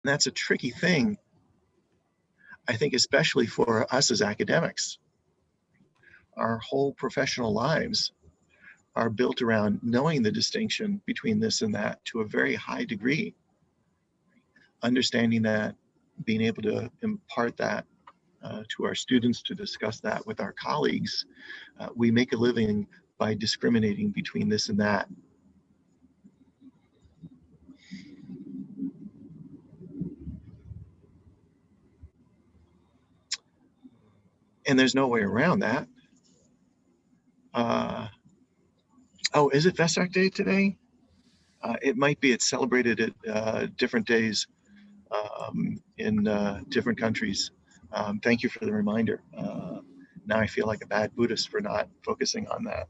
And that's a tricky thing, I think, especially for us as academics. Our whole professional lives are built around knowing the distinction between this and that to a very high degree. Understanding that, being able to impart that to our students, to discuss that with our colleagues. We make a living by discriminating between this and that. And there's no way around that. Oh, is it VESAC Day today? It might be. It's celebrated at different days in different countries. Thank you for the reminder. Now I feel like a bad Buddhist for not focusing on that.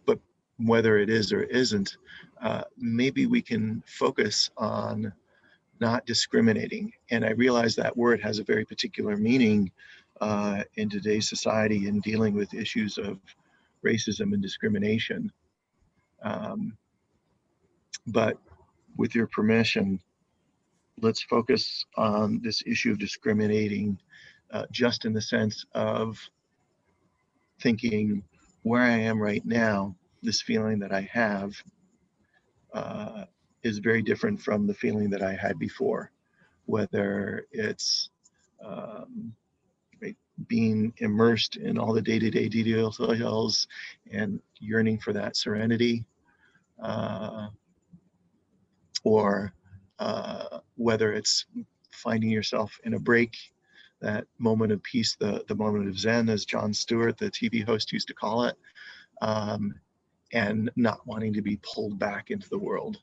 But whether it is or isn't, maybe we can focus on not discriminating. And I realize that word has a very particular meaning in today's society in dealing with issues of racism and discrimination. But with your permission, let's focus on this issue of discriminating just in the sense of thinking where I am right now, this feeling that I have is very different from the feeling that I had before, whether it's being immersed in all the day-to-day details and yearning for that serenity, or whether it's finding yourself in a break, that moment of peace, the moment of Zen, as Jon Stewart, the TV host, used to call it, and not wanting to be pulled back into the world.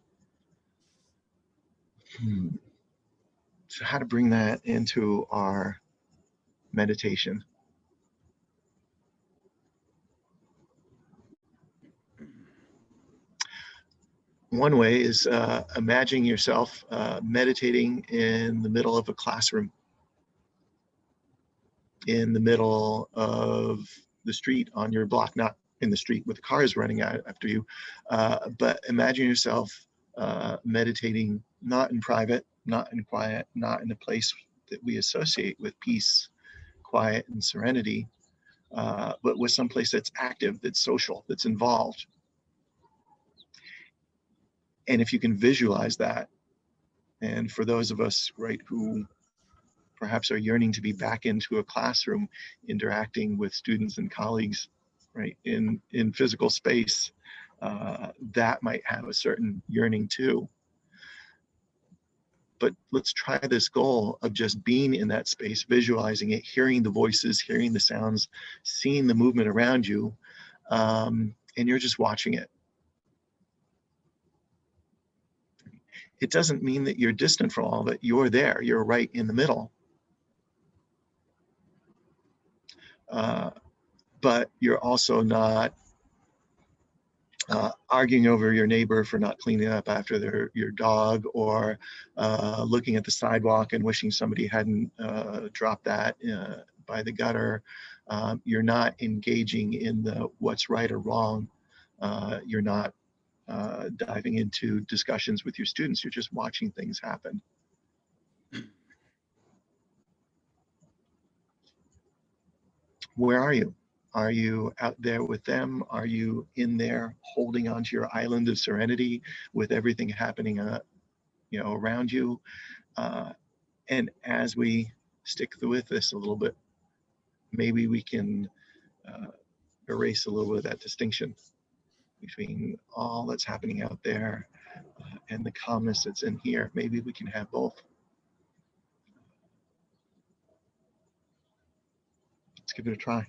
So how to bring that into our meditation? One way is imagining yourself meditating in the middle of a classroom, in the middle of the street on your block, not in the street with cars running out after you, but imagine yourself meditating not in private, not in quiet, not in a place that we associate with peace, quiet, and serenity, but with some place that's active, that's social, that's involved. And if you can visualize that, and for those of us, right, who perhaps are yearning to be back into a classroom, interacting with students and colleagues, right, in physical space, that might have a certain yearning too. But let's try this goal of just being in that space, visualizing it, hearing the voices, hearing the sounds, seeing the movement around you, and you're just watching it. It doesn't mean that you're distant from all of it. You're there. You're right in the middle. But you're also not arguing over your neighbor for not cleaning up after your dog, or looking at the sidewalk and wishing somebody hadn't dropped that by the gutter. You're not engaging in the what's right or wrong. You're not diving into discussions with your students. You're just watching things happen. Where are you? Are you out there with them? Are you in there holding onto your island of serenity with everything happening, around you? And as we stick with this a little bit, maybe we can erase a little bit of that distinction between all that's happening out there and the calmness that's in here. Maybe we can have both. Let's give it a try.